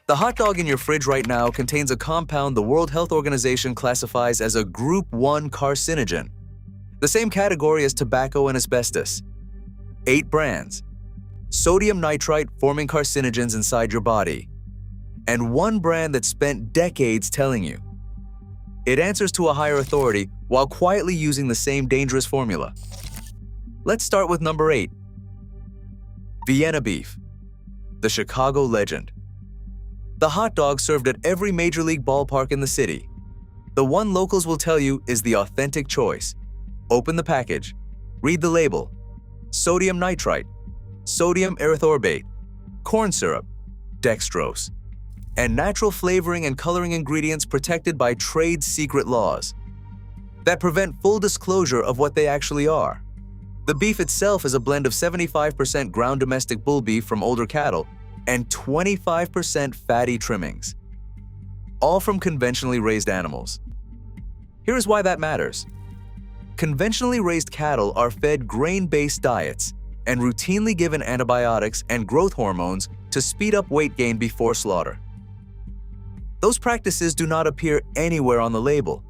The hot dog in your fridge right now contains a compound the World Health Organization classifies as a Group 1 carcinogen, the same category as tobacco and asbestos. 8 brands. Sodium nitrite forming carcinogens inside your body. And 1 brand that spent decades telling you. It answers to a higher authority while quietly using the same dangerous formula. Let's start with number 8. Vienna beef, the Chicago legend. The hot dog served at every major league ballpark in the city. The one locals will tell you is the authentic choice. Open the package, read the label. Sodium nitrite, sodium erythorbate, corn syrup, dextrose, and natural flavoring and coloring ingredients protected by trade secret laws that prevent full disclosure of what they actually are. The beef itself is a blend of 75% ground domestic bull beef from older cattle and 25% fatty trimmings, all from conventionally raised animals. Here's why that matters. Conventionally raised cattle are fed grain-based diets and routinely given antibiotics and growth hormones to speed up weight gain before slaughter. Those practices do not appear anywhere on the label.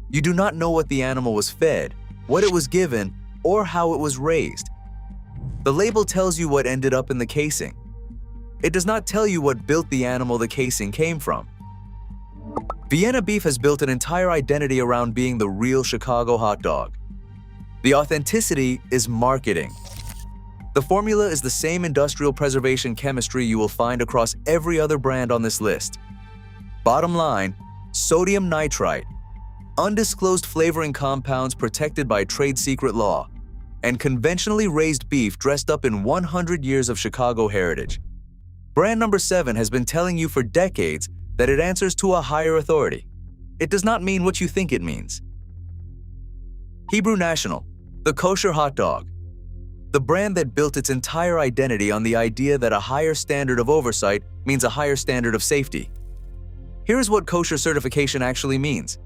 You do not know what the animal was fed, what it was given, or how it was raised. The label tells you what ended up in the casing. It does not tell you what built the animal the casing came from. Vienna beef has built an entire identity around being the real Chicago hot dog. The authenticity is marketing. The formula is the same industrial preservation chemistry you will find across every other brand on this list. Bottom line, sodium nitrite, undisclosed flavoring compounds protected by trade secret law, and conventionally raised beef dressed up in 100 years of Chicago heritage. Brand number 7 has been telling you for decades that it answers to a higher authority. It does not mean what you think it means. Hebrew National, the kosher hot dog. The brand that built its entire identity on the idea that a higher standard of oversight means a higher standard of safety. Here's what kosher certification actually means.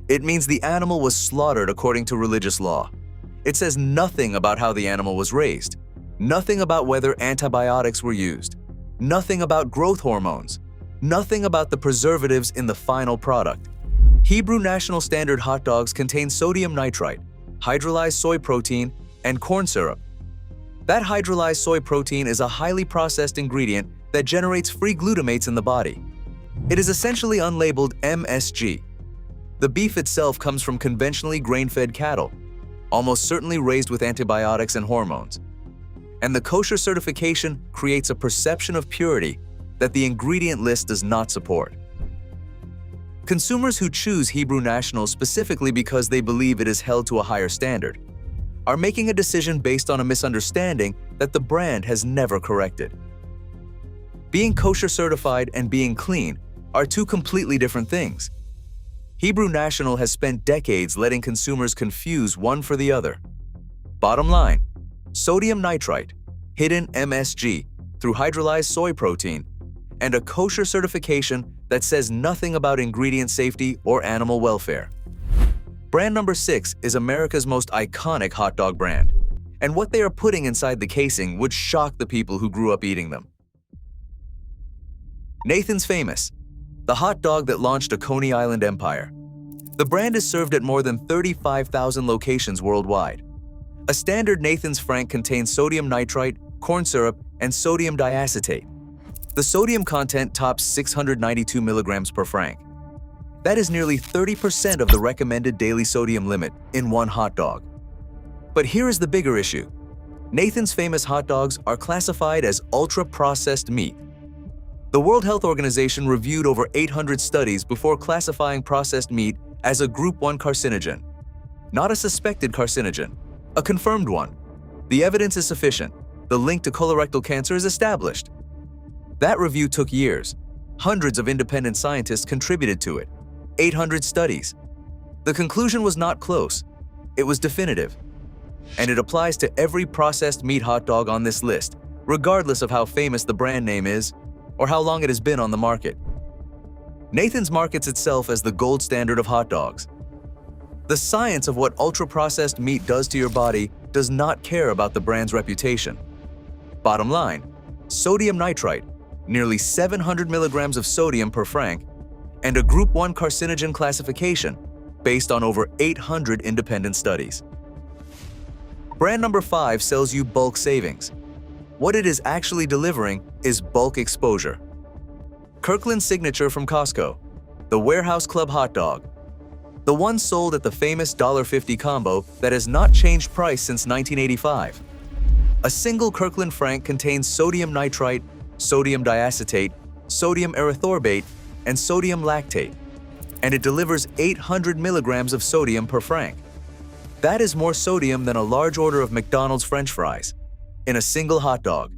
It means the animal was slaughtered according to religious law. It says nothing about how the animal was raised, nothing about whether antibiotics were used, nothing about growth hormones, nothing about the preservatives in the final product. Hebrew National Standard hot dogs contain sodium nitrite, hydrolyzed soy protein, and corn syrup. That hydrolyzed soy protein is a highly processed ingredient that generates free glutamates in the body. It is essentially unlabeled MSG. The beef itself comes from conventionally grain-fed cattle, almost certainly raised with antibiotics and hormones. And the kosher certification creates a perception of purity that the ingredient list does not support. Consumers who choose Hebrew National specifically because they believe it is held to a higher standard are making a decision based on a misunderstanding that the brand has never corrected. Being kosher certified and being clean are two completely different things. Hebrew National has spent decades letting consumers confuse one for the other. Bottom line, sodium nitrite, hidden MSG through hydrolyzed soy protein, and a kosher certification that says nothing about ingredient safety or animal welfare. Brand number 6 is America's most iconic hot dog brand, and what they are putting inside the casing would shock the people who grew up eating them. Nathan's Famous, the hot dog that launched a Coney Island empire. The brand is served at more than 35,000 locations worldwide. A standard Nathan's Frank contains sodium nitrite, corn syrup, and sodium diacetate. The sodium content tops 692 milligrams per franc. That is nearly 30% of the recommended daily sodium limit in one hot dog. But here is the bigger issue. Nathan's Famous hot dogs are classified as ultra-processed meat. The World Health Organization reviewed over 800 studies before classifying processed meat as a Group 1 carcinogen. Not a suspected carcinogen, a confirmed one. The evidence is sufficient. The link to colorectal cancer is established. That review took years. Hundreds of independent scientists contributed to it. 800 studies. The conclusion was not close. It was definitive. And it applies to every processed meat hot dog on this list, regardless of how famous the brand name is or how long it has been on the market. Nathan's markets itself as the gold standard of hot dogs. The science of what ultra-processed meat does to your body does not care about the brand's reputation. Bottom line, sodium nitrite, nearly 700 milligrams of sodium per franc, and a Group 1 carcinogen classification based on over 800 independent studies. Brand number 5 sells you bulk savings. What it is actually delivering is bulk exposure. Kirkland Signature from Costco, the Warehouse Club hot dog, the one sold at the famous $1.50 combo that has not changed price since 1985. A single Kirkland franc contains sodium nitrite, sodium diacetate, sodium erythorbate, and sodium lactate, and it delivers 800 milligrams of sodium per franc. That is more sodium than a large order of McDonald's French fries in a single hot dog.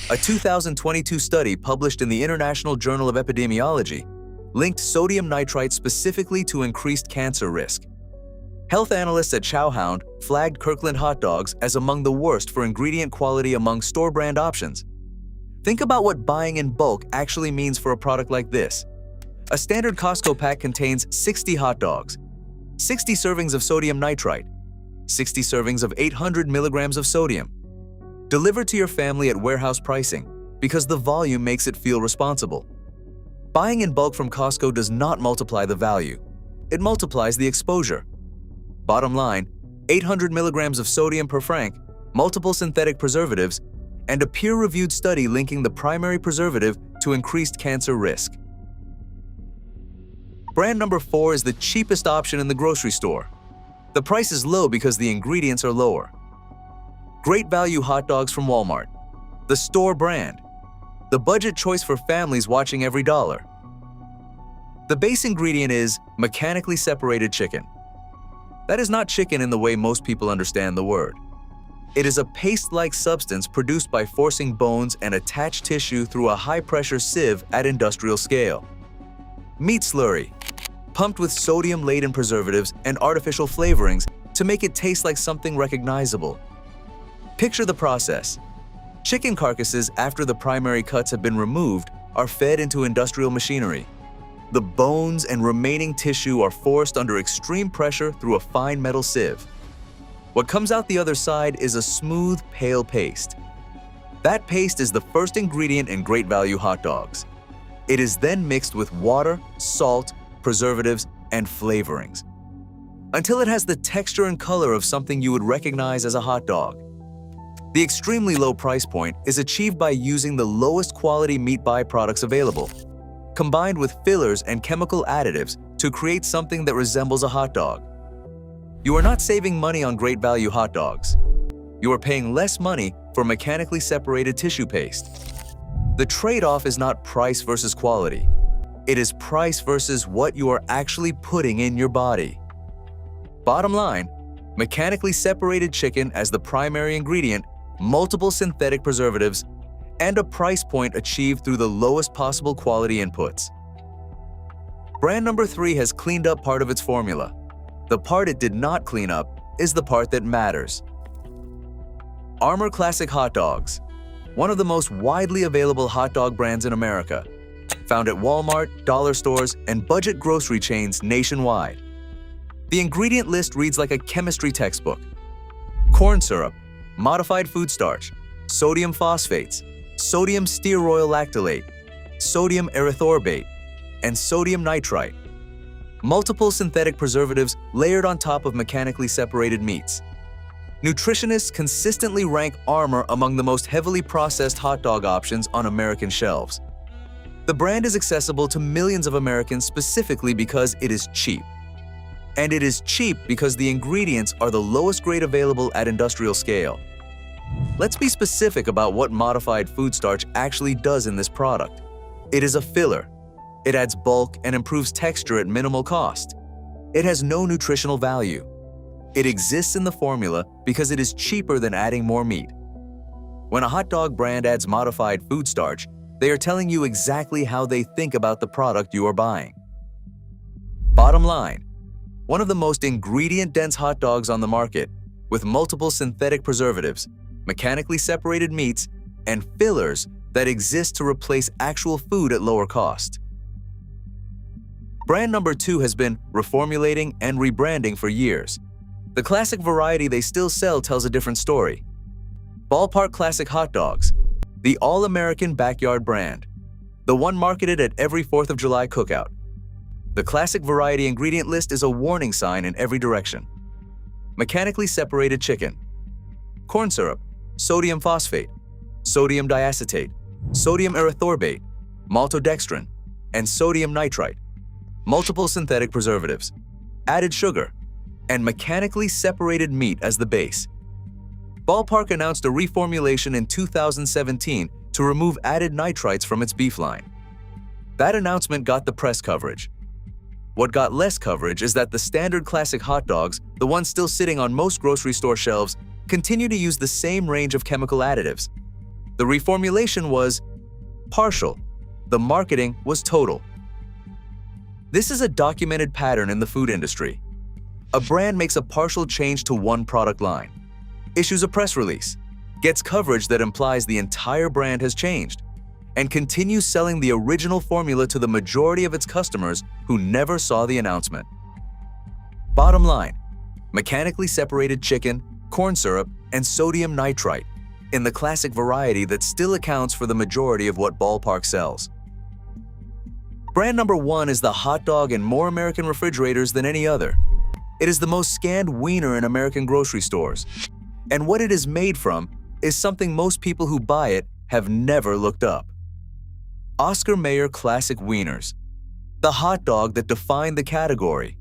A 2022 study published in the International Journal of Epidemiology linked sodium nitrite specifically to increased cancer risk. Health analysts at Chowhound flagged Kirkland hot dogs as among the worst for ingredient quality among store-brand options. Think about what buying in bulk actually means for a product like this. A standard Costco pack contains 60 hot dogs, 60 servings of sodium nitrite, 60 servings of 800 milligrams of sodium, delivered to your family at warehouse pricing because the volume makes it feel responsible. Buying in bulk from Costco does not multiply the value. It multiplies the exposure. Bottom line, 800 milligrams of sodium per franc, multiple synthetic preservatives, and a peer-reviewed study linking the primary preservative to increased cancer risk. Brand number 4 is the cheapest option in the grocery store. The price is low because the ingredients are lower. Great value hot dogs from Walmart, the store brand, the budget choice for families watching every dollar. The base ingredient is mechanically separated chicken. That is not chicken in the way most people understand the word. It is a paste-like substance produced by forcing bones and attached tissue through a high-pressure sieve at industrial scale. Meat slurry, pumped with sodium-laden preservatives and artificial flavorings to make it taste like something recognizable. Picture the process. Chicken carcasses, after the primary cuts have been removed, are fed into industrial machinery. The bones and remaining tissue are forced under extreme pressure through a fine metal sieve. What comes out the other side is a smooth, pale paste. That paste is the first ingredient in great value hot dogs. It is then mixed with water, salt, preservatives, and flavorings, until it has the texture and color of something you would recognize as a hot dog. The extremely low price point is achieved by using the lowest quality meat byproducts available, combined with fillers and chemical additives to create something that resembles a hot dog. You are not saving money on great value hot dogs. You are paying less money for mechanically separated tissue paste. The trade-off is not price versus quality. It is price versus what you are actually putting in your body. Bottom line, mechanically separated chicken as the primary ingredient, multiple synthetic preservatives, and a price point achieved through the lowest possible quality inputs. Brand number 3 has cleaned up part of its formula. The part it did not clean up is the part that matters. Armour Classic Hot Dogs, one of the most widely available hot dog brands in America, found at Walmart, dollar stores, and budget grocery chains nationwide. The ingredient list reads like a chemistry textbook. Corn syrup, modified food starch, sodium phosphates, sodium stearoyl lactylate, sodium erythorbate, and sodium nitrite. Multiple synthetic preservatives layered on top of mechanically separated meats. Nutritionists consistently rank Armour among the most heavily processed hot dog options on American shelves. The brand is accessible to millions of Americans specifically because it is cheap. And it is cheap because the ingredients are the lowest grade available at industrial scale. Let's be specific about what modified food starch actually does in this product. It is a filler. It adds bulk and improves texture at minimal cost. It has no nutritional value. It exists in the formula because it is cheaper than adding more meat. When a hot dog brand adds modified food starch, they are telling you exactly how they think about the product you are buying. Bottom line, one of the most ingredient-dense hot dogs on the market, with multiple synthetic preservatives, mechanically separated meats, and fillers that exist to replace actual food at lower cost. Brand number 2 has been reformulating and rebranding for years. The classic variety they still sell tells a different story. Ballpark Classic Hot Dogs, the all-American backyard brand, the one marketed at every 4th of July cookout. The classic variety ingredient list is a warning sign in every direction. Mechanically separated chicken, corn syrup, sodium phosphate, sodium diacetate, sodium erythorbate, maltodextrin, and sodium nitrite, multiple synthetic preservatives, added sugar, and mechanically separated meat as the base. Ballpark announced a reformulation in 2017 to remove added nitrites from its beef line. That announcement got the press coverage. What got less coverage is that the standard classic hot dogs, the ones still sitting on most grocery store shelves, continue to use the same range of chemical additives. The reformulation was partial. The marketing was total. This is a documented pattern in the food industry. A brand makes a partial change to one product line, issues a press release, gets coverage that implies the entire brand has changed, and continues selling the original formula to the majority of its customers who never saw the announcement. Bottom line, mechanically separated chicken, corn syrup, and sodium nitrite in the classic variety that still accounts for the majority of what Ballpark sells. Brand number 1 is the hot dog in more American refrigerators than any other. It is the most scanned wiener in American grocery stores. And what it is made from is something most people who buy it have never looked up. Oscar Mayer Classic Wieners, the hot dog that defined the category,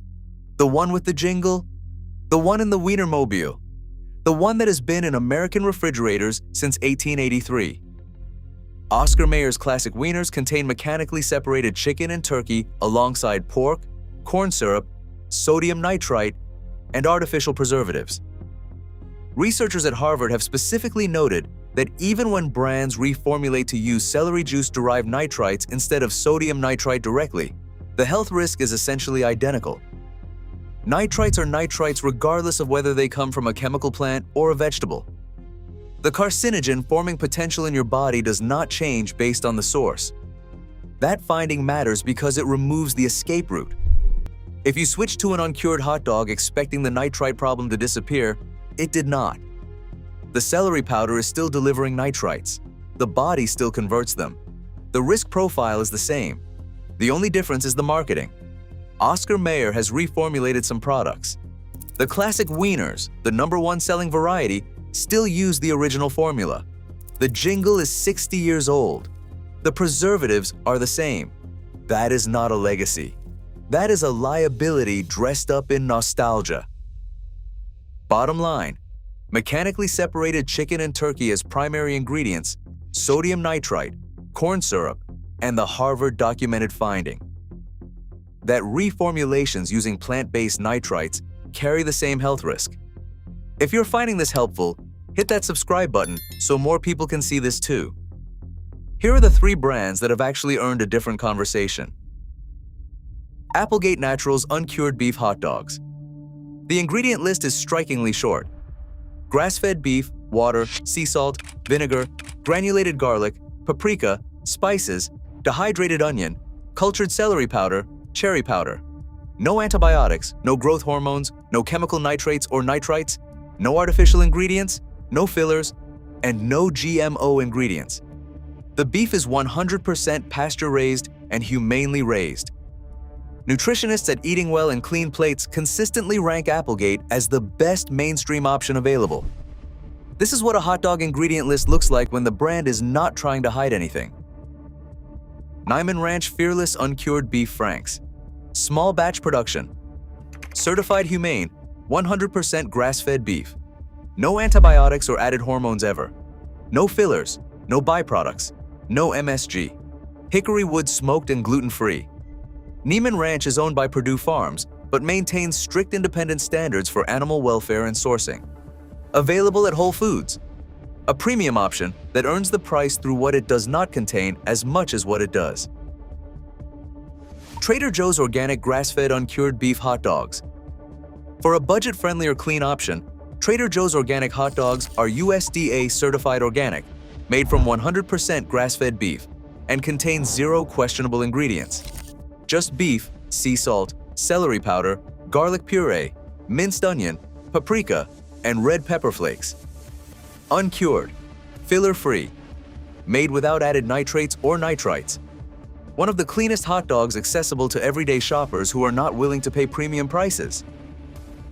the one with the jingle, the one in the Wienermobile, the one that has been in American refrigerators since 1883. Oscar Mayer's Classic Wieners contain mechanically separated chicken and turkey alongside pork, corn syrup, sodium nitrite, and artificial preservatives. Researchers at Harvard have specifically noted that even when brands reformulate to use celery juice-derived nitrites instead of sodium nitrite directly, the health risk is essentially identical. Nitrites are nitrites regardless of whether they come from a chemical plant or a vegetable. The carcinogen forming potential in your body does not change based on the source. That finding matters because it removes the escape route. If you switch to an uncured hot dog expecting the nitrite problem to disappear, it did not. The celery powder is still delivering nitrites. The body still converts them. The risk profile is the same. The only difference is the marketing. Oscar Mayer has reformulated some products. The classic wieners, the #1 selling variety, still use the original formula. The jingle is 60 years old. The preservatives are the same. That is not a legacy. That is a liability dressed up in nostalgia. Bottom line, mechanically separated chicken and turkey as primary ingredients, sodium nitrite, corn syrup, and the Harvard documented finding that reformulations using plant-based nitrites carry the same health risk. If you're finding this helpful, hit that subscribe button so more people can see this too. Here are the 3 brands that have actually earned a different conversation. Applegate Naturals Uncured Beef Hot Dogs. The ingredient list is strikingly short. Grass-fed beef, water, sea salt, vinegar, granulated garlic, paprika, spices, dehydrated onion, cultured celery powder, cherry powder. No antibiotics, no growth hormones, no chemical nitrates or nitrites, no artificial ingredients, no fillers, and no GMO ingredients. The beef is 100% pasture-raised and humanely raised. Nutritionists at Eating Well and Clean Plates consistently rank Applegate as the best mainstream option available. This is what a hot dog ingredient list looks like when the brand is not trying to hide anything. Niman Ranch Fearless Uncured Beef Franks. Small batch production. Certified humane, 100% grass-fed beef. No antibiotics or added hormones ever. No fillers, no byproducts, no MSG. Hickory wood smoked and gluten-free. Niman Ranch is owned by Purdue Farms, but maintains strict independent standards for animal welfare and sourcing. Available at Whole Foods. A premium option that earns the price through what it does not contain as much as what it does. Trader Joe's Organic Grass-Fed Uncured Beef Hot Dogs. For a budget-friendly or clean option, Trader Joe's Organic Hot Dogs are USDA certified organic, made from 100% grass-fed beef, and contain 0 questionable ingredients. Just beef, sea salt, celery powder, garlic puree, minced onion, paprika, and red pepper flakes. Uncured, filler-free, made without added nitrates or nitrites, one of the cleanest hot dogs accessible to everyday shoppers who are not willing to pay premium prices.